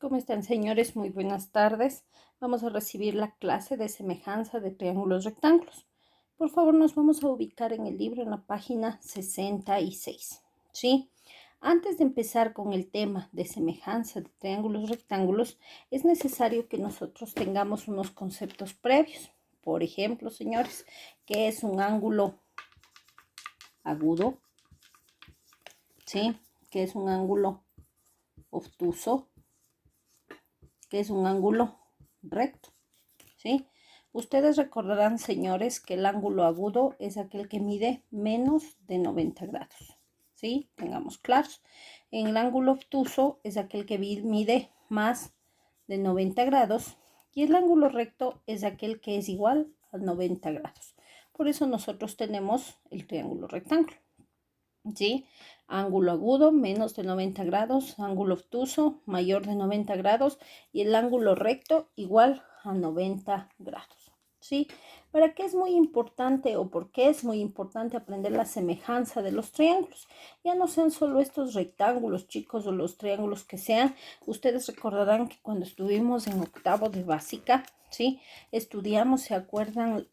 ¿Cómo están, señores? Muy buenas tardes. Vamos a recibir la clase de semejanza de triángulos rectángulos. Por favor, nos vamos a ubicar en el libro en la página 66. ¿Sí? Antes de empezar con el tema de semejanza de triángulos rectángulos, es necesario que nosotros tengamos unos conceptos previos. Por ejemplo, señores, ¿qué es un ángulo agudo? ¿Sí? ¿Qué es un ángulo obtuso? Que es un ángulo recto, ¿sí? Ustedes recordarán, señores, que el ángulo agudo es aquel que mide menos de 90 grados, ¿sí? Tengamos claros. En el ángulo obtuso es aquel que mide más de 90 grados y el ángulo recto es aquel que es igual a 90 grados. Por eso nosotros tenemos el triángulo rectángulo, ¿sí? Ángulo agudo menos de 90 grados, ángulo obtuso mayor de 90 grados y el ángulo recto igual a 90 grados, ¿sí? ¿Para qué es muy importante o por qué es muy importante aprender la semejanza de los triángulos? Ya no sean solo estos rectángulos, chicos, o los triángulos que sean. Ustedes recordarán que cuando estuvimos en octavo de básica, ¿sí? Estudiamos, ¿se acuerdan?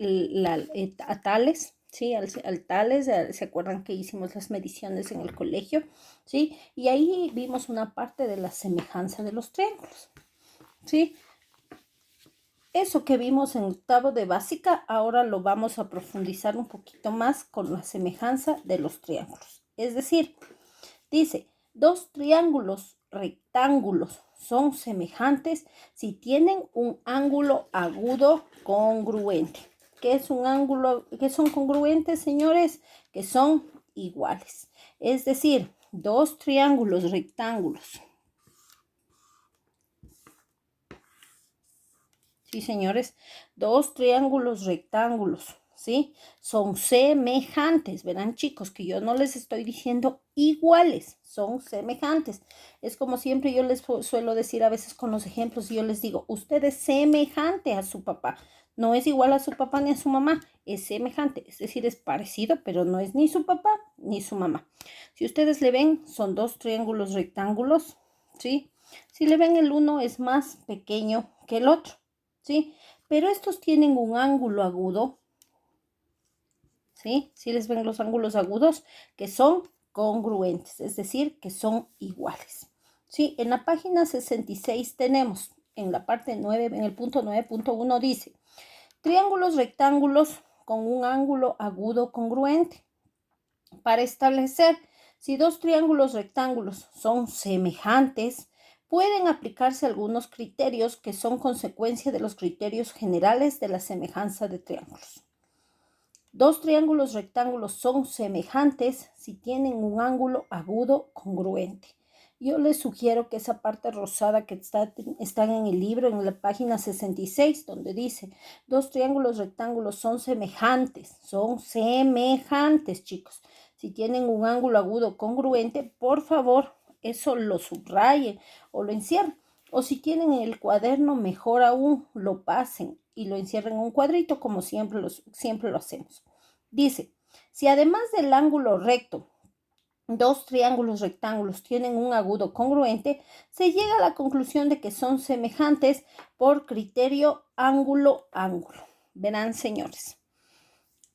A Tales. Sí, al Tales, ¿se acuerdan que hicimos las mediciones en el colegio? Sí, y ahí vimos una parte de la semejanza de los triángulos. Sí, eso que vimos en octavo de básica, ahora lo vamos a profundizar un poquito más con la semejanza de los triángulos. Es decir, dice, dos triángulos rectángulos son semejantes si tienen un ángulo agudo congruente. ¿Qué es un ángulo? ¿Qué son congruentes, señores? Que son iguales. Es decir, dos triángulos rectángulos. Sí, señores, dos triángulos rectángulos, ¿sí? Son semejantes, verán, chicos, que yo no les estoy diciendo iguales, son semejantes. Es como siempre yo les suelo decir a veces con los ejemplos, y yo les digo, usted es semejante a su papá. No es igual a su papá ni a su mamá, es semejante, es decir, es parecido, pero no es ni su papá ni su mamá. Si ustedes le ven, son dos triángulos rectángulos, ¿sí? Si le ven, el uno es más pequeño que el otro. ¿Sí? Pero estos tienen un ángulo agudo, ¿sí? ¿Sí les ven los ángulos agudos? Que son congruentes, es decir, que son iguales. ¿Sí? En la página 66 tenemos, en la parte 9, en el punto 9.1 dice, triángulos rectángulos con un ángulo agudo congruente. Para establecer si dos triángulos rectángulos son semejantes, pueden aplicarse algunos criterios que son consecuencia de los criterios generales de la semejanza de triángulos. Dos triángulos rectángulos son semejantes si tienen un ángulo agudo congruente. Yo les sugiero que esa parte rosada que están en el libro, en la página 66, donde dice, dos triángulos rectángulos son semejantes, chicos. Si tienen un ángulo agudo congruente, por favor, eso lo subrayen o lo encierren. O si tienen en el cuaderno, mejor aún, lo pasen y lo encierren en un cuadrito, como siempre lo hacemos. Dice, si además del ángulo recto, dos triángulos rectángulos tienen un agudo congruente, se llega a la conclusión de que son semejantes por criterio ángulo-ángulo. Verán, señores.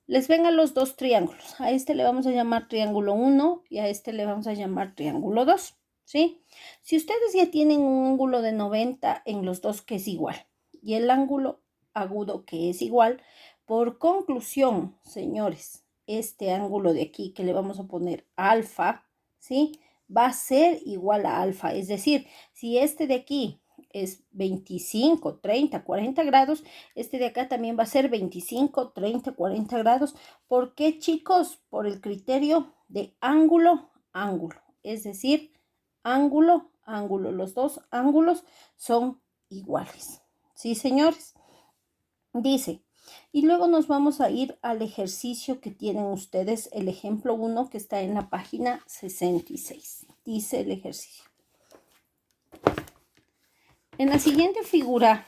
Les ven a los dos triángulos. A este le vamos a llamar triángulo 1 y a este le vamos a llamar triángulo 2. ¿Sí? Si ustedes ya tienen un ángulo de 90 en los dos que es igual y el ángulo agudo que es igual, por conclusión, señores, este ángulo de aquí que le vamos a poner alfa, ¿sí? Va a ser igual a alfa. Es decir, si este de aquí es 25, 30, 40 grados, este de acá también va a ser 25, 30, 40 grados. ¿Por qué, chicos? Por el criterio de ángulo, ángulo. Es decir, ángulo, ángulo. Los dos ángulos son iguales. ¿Sí, señores? Dice, y luego nos vamos a ir al ejercicio que tienen ustedes, el ejemplo 1 que está en la página 66. Dice el ejercicio. En la siguiente figura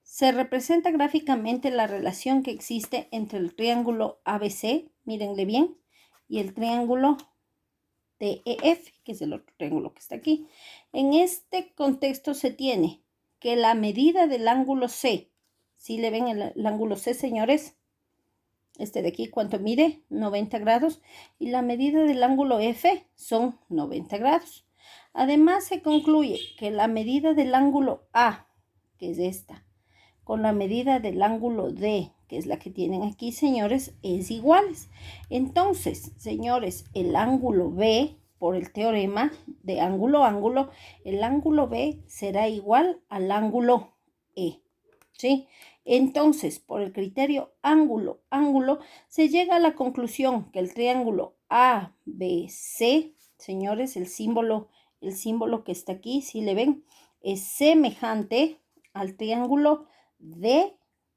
se representa gráficamente la relación que existe entre el triángulo ABC, mírenle bien, y el triángulo DEF, que es el otro triángulo que está aquí. En este contexto se tiene que la medida del ángulo C, ¿sí le ven el ángulo C, señores? Este de aquí, ¿cuánto mide? 90 grados. Y la medida del ángulo F son 90 grados. Además, se concluye que la medida del ángulo A, que es esta, con la medida del ángulo D, que es la que tienen aquí, señores, es iguales. Entonces, señores, el ángulo B, por el teorema de ángulo-ángulo, el ángulo B será igual al ángulo E, ¿sí? Entonces, por el criterio ángulo-ángulo, se llega a la conclusión que el triángulo ABC, señores, el símbolo que está aquí, si le ven, es semejante al triángulo DEF.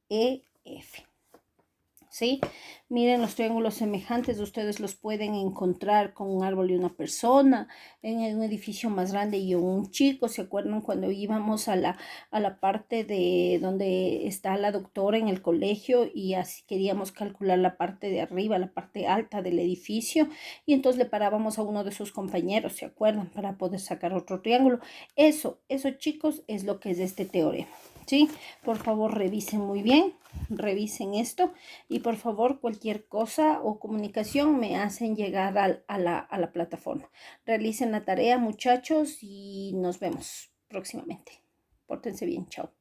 ¿Sí? Miren, los triángulos semejantes ustedes los pueden encontrar con un árbol y una persona, en un edificio más grande y un chico. ¿Se acuerdan cuando íbamos a la parte de donde está la doctora en el colegio y así queríamos calcular la parte de arriba, la parte alta del edificio? Y entonces le parábamos a uno de sus compañeros, ¿se acuerdan? Para poder sacar otro triángulo. Eso, chicos, es lo que es este teorema. ¿Sí? Por favor, revisen muy bien, revisen esto y por favor cualquier cosa o comunicación me hacen llegar a la plataforma. Realicen la tarea, muchachos, y nos vemos próximamente. Pórtense bien, chao.